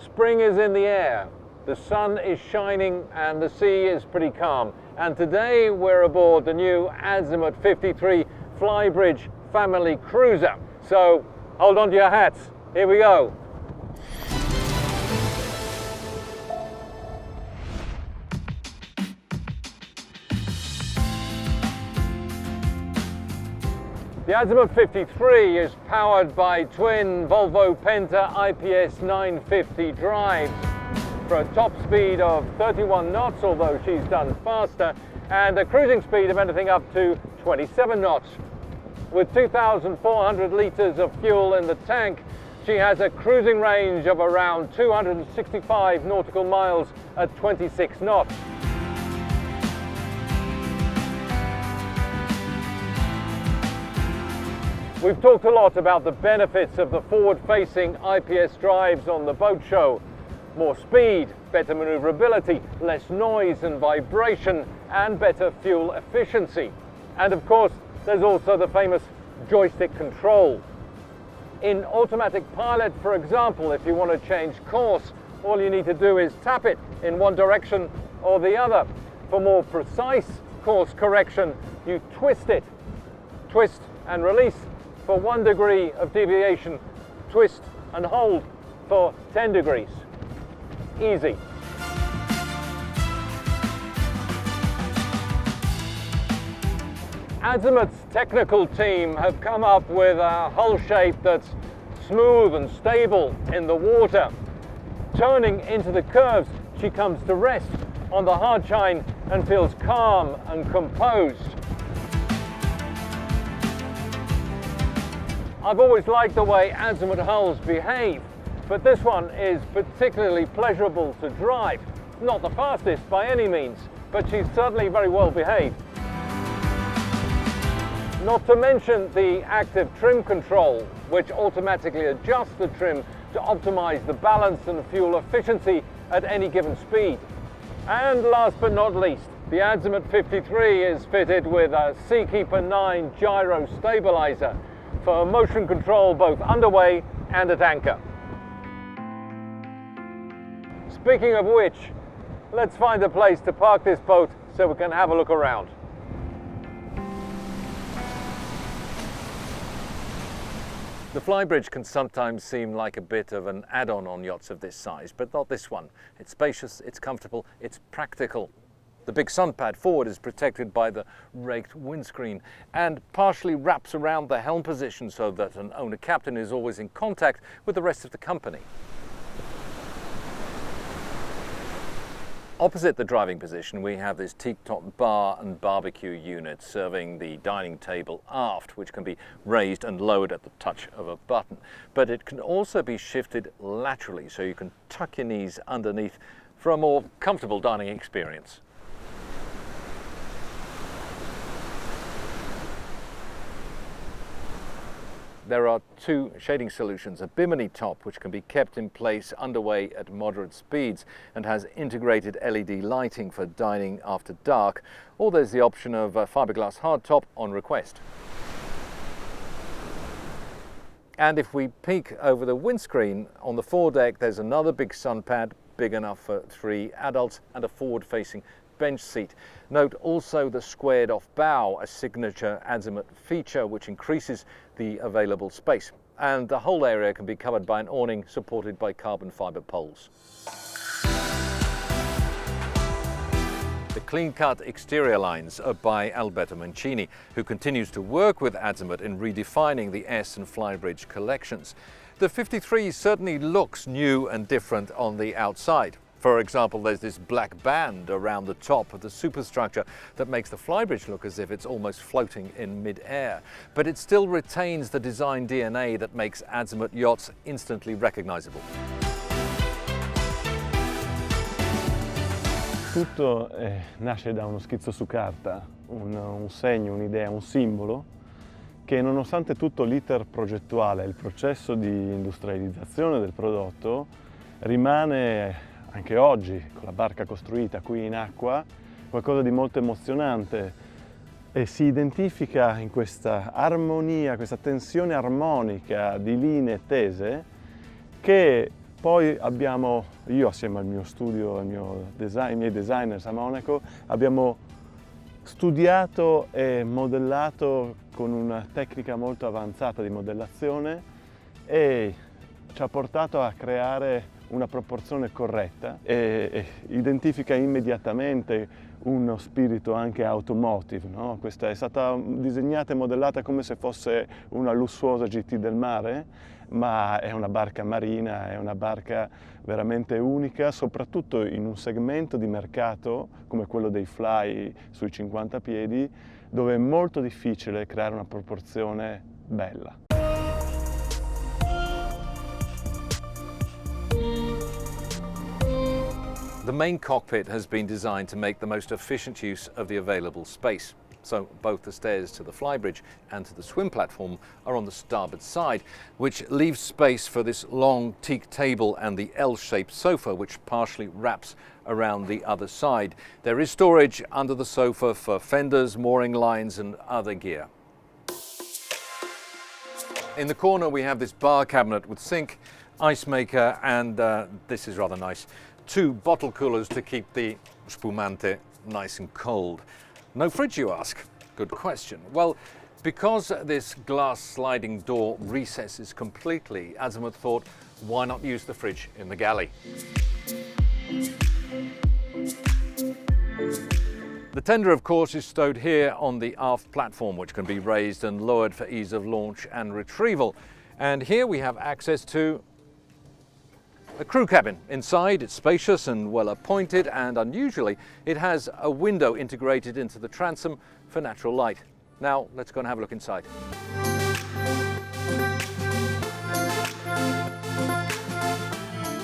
Spring is in the air, the sun is shining and the sea is pretty calm. And today we're aboard the new AZIMUT 53 Flybridge family cruiser. So hold on to your hats, here we go. The AZIMUT 53 is powered by twin Volvo Penta IPS 950 drives for a top speed of 31 knots, although she's done faster, and a cruising speed of anything up to 27 knots. With 2,400 litres of fuel in the tank, she has a cruising range of around 265 nautical miles at 26 knots. We've talked a lot about the benefits of the forward-facing IPS drives on the boat show. More speed, better maneuverability, less noise and vibration, and better fuel efficiency. And of course, there's also the famous joystick control. In automatic pilot, for example, if you want to change course, all you need to do is tap it in one direction or the other. For more precise course correction, you twist it. Twist and release for 1 degree of deviation, twist and hold for 10 degrees. Easy. AZIMUT's technical team have come up with a hull shape that's smooth and stable in the water. Turning into the curves, she comes to rest on the hard chine and feels calm and composed. I've always liked the way AZIMUT hulls behave, but this one is particularly pleasurable to drive. Not the fastest by any means, but she's certainly very well behaved. Not to mention the active trim control, which automatically adjusts the trim to optimize the balance and fuel efficiency at any given speed. And last but not least, the AZIMUT 53 is fitted with a Seakeeper 9 gyro stabilizer for motion control both underway and at anchor. Speaking of which, let's find a place to park this boat so we can have a look around. The Flybridge can sometimes seem like a bit of an add-on on yachts of this size, but not this one. It's spacious, it's comfortable, it's practical. The big sun pad forward is protected by the raked windscreen and partially wraps around the helm position so that an owner-captain is always in contact with the rest of the company. Opposite the driving position, we have this teak-top bar and barbecue unit serving the dining table aft, which can be raised and lowered at the touch of a button. But it can also be shifted laterally, so you can tuck your knees underneath for a more comfortable dining experience. There are two shading solutions, a bimini top which can be kept in place underway at moderate speeds and has integrated LED lighting for dining after dark, or there's the option of a fiberglass hardtop on request. And if we peek over the windscreen, on the foredeck there's another big sun pad, big enough for 3 adults, and a forward-facing bench seat. Note also the squared off bow, a signature AZIMUT feature which increases the available space. And the whole area can be covered by an awning supported by carbon fibre poles. The clean-cut exterior lines are by Alberto Mancini, who continues to work with AZIMUT in redefining the S and Flybridge collections. The 53 certainly looks new and different on the outside. For example, there's this black band around the top of the superstructure that makes the Flybridge look as if it's almost floating in mid-air. But it still retains the design DNA that makes AZIMUT yachts instantly recognizable. Tutto nasce da uno schizzo su carta, un segno, un'idea, un simbolo che nonostante tutto l'iter progettuale, il processo di industrializzazione del prodotto rimane anche oggi, con la barca costruita qui in acqua, qualcosa di molto emozionante e si identifica in questa armonia, questa tensione armonica di linee tese che Poi abbiamo, io assieme al mio studio, ai miei designers a Monaco, abbiamo studiato e modellato con una tecnica molto avanzata di modellazione e ci ha portato a creare una proporzione corretta e identifica immediatamente uno spirito anche automotive, no? Questa è stata disegnata e modellata come se fosse una lussuosa GT del mare, ma è una barca marina, è una barca veramente unica, soprattutto in un segmento di mercato come quello dei fly sui 50 piedi, dove è molto difficile creare una proporzione bella. The main cockpit has been designed to make the most efficient use of the available space. So both the stairs to the Flybridge and to the swim platform are on the starboard side, which leaves space for this long teak table and the L-shaped sofa, which partially wraps around the other side. There is storage under the sofa for fenders, mooring lines and other gear. In the corner we have this bar cabinet with sink, ice maker and this is rather nice, 2 bottle coolers to keep the spumante nice and cold. No fridge, you ask? Good question. Well, because this glass sliding door recesses completely, AZIMUT thought, why not use the fridge in the galley? The tender, of course, is stowed here on the aft platform, which can be raised and lowered for ease of launch and retrieval. And here we have access to a crew cabin. Inside it's spacious and well appointed, and unusually it has a window integrated into the transom for natural light. Now let's go and have a look inside.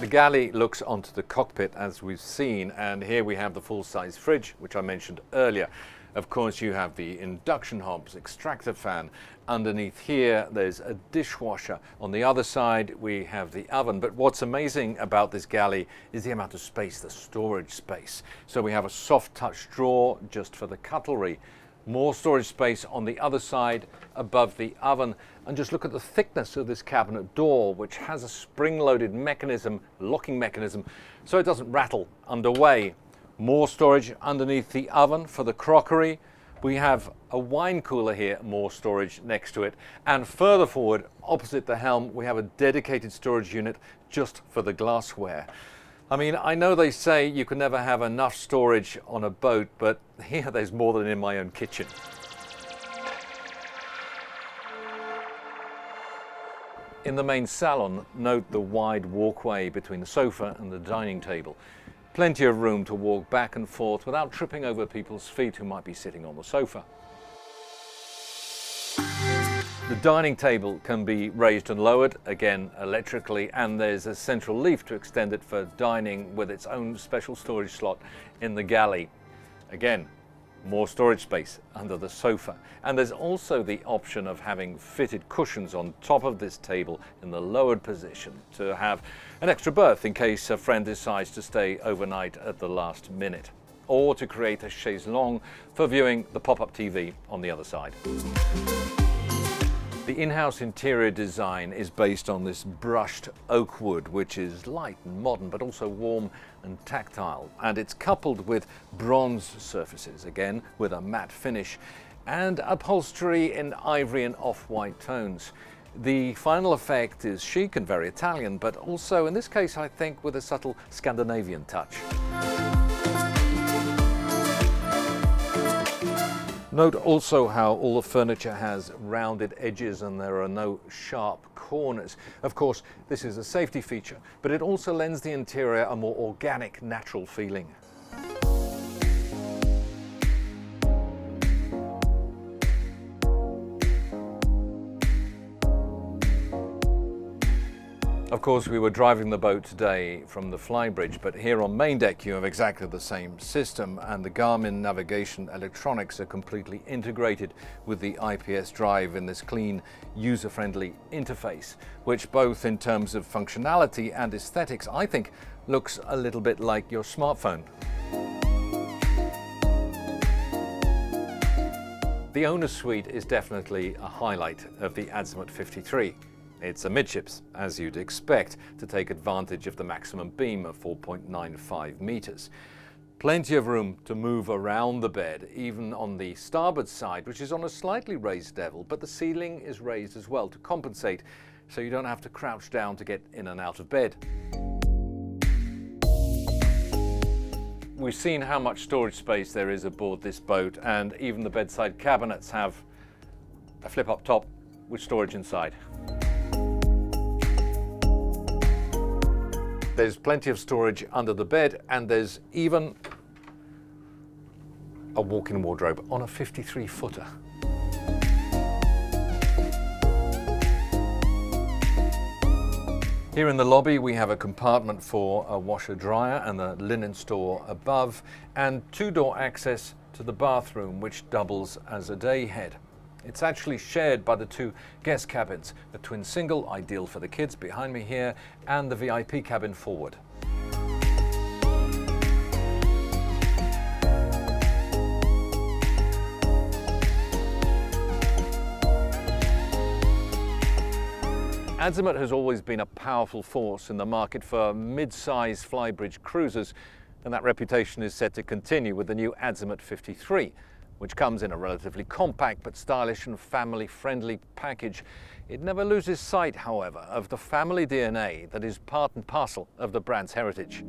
The galley looks onto the cockpit as we've seen, and here we have the full-size fridge which I mentioned earlier. Of course, you have the induction hobs, extractor fan. Underneath here, there's a dishwasher. On the other side, we have the oven. But what's amazing about this galley is the amount of space, the storage space. So we have a soft touch drawer just for the cutlery. More storage space on the other side above the oven. And just look at the thickness of this cabinet door, which has a spring-loaded mechanism, locking mechanism, so it doesn't rattle underway. More storage underneath the oven for the crockery. We have a wine cooler here, more storage next to it. And further forward, opposite the helm, we have a dedicated storage unit just for the glassware. I mean, I know they say you can never have enough storage on a boat, but here there's more than in my own kitchen. In the main salon, note the wide walkway between the sofa and the dining table. Plenty of room to walk back and forth without tripping over people's feet who might be sitting on the sofa. The dining table can be raised and lowered, again electrically, and there's a central leaf to extend it for dining with its own special storage slot in the galley. Again, more storage space under the sofa. And there's also the option of having fitted cushions on top of this table in the lowered position to have an extra berth in case a friend decides to stay overnight at the last minute, or to create a chaise longue for viewing the pop-up TV on the other side. The in-house interior design is based on this brushed oak wood, which is light and modern, but also warm and tactile. And it's coupled with bronze surfaces, again, with a matte finish, and upholstery in ivory and off-white tones. The final effect is chic and very Italian, but also, in this case, I think, with a subtle Scandinavian touch. Note also how all the furniture has rounded edges and there are no sharp corners. Of course, this is a safety feature, but it also lends the interior a more organic, natural feeling. Of course, we were driving the boat today from the Flybridge, but here on main deck you have exactly the same system, and the Garmin navigation electronics are completely integrated with the IPS drive in this clean, user-friendly interface, which both in terms of functionality and aesthetics, I think, looks a little bit like your smartphone. The owner's suite is definitely a highlight of the AZIMUT 53. It's amidships, as you'd expect, to take advantage of the maximum beam of 4.95 meters. Plenty of room to move around the bed, even on the starboard side, which is on a slightly raised level, but the ceiling is raised as well to compensate, so you don't have to crouch down to get in and out of bed. We've seen how much storage space there is aboard this boat, and even the bedside cabinets have a flip-up top with storage inside. There's plenty of storage under the bed, and there's even a walk-in wardrobe on a 53-footer. Here in the lobby we have a compartment for a washer-dryer and the linen store above, and two-door access to the bathroom, which doubles as a day head. It's actually shared by the two guest cabins, the twin single, ideal for the kids behind me here, and the VIP cabin forward. AZIMUT has always been a powerful force in the market for mid-size Flybridge cruisers, and that reputation is set to continue with the new AZIMUT 53. Which comes in a relatively compact but stylish and family-friendly package. It never loses sight, however, of the family DNA that is part and parcel of the brand's heritage.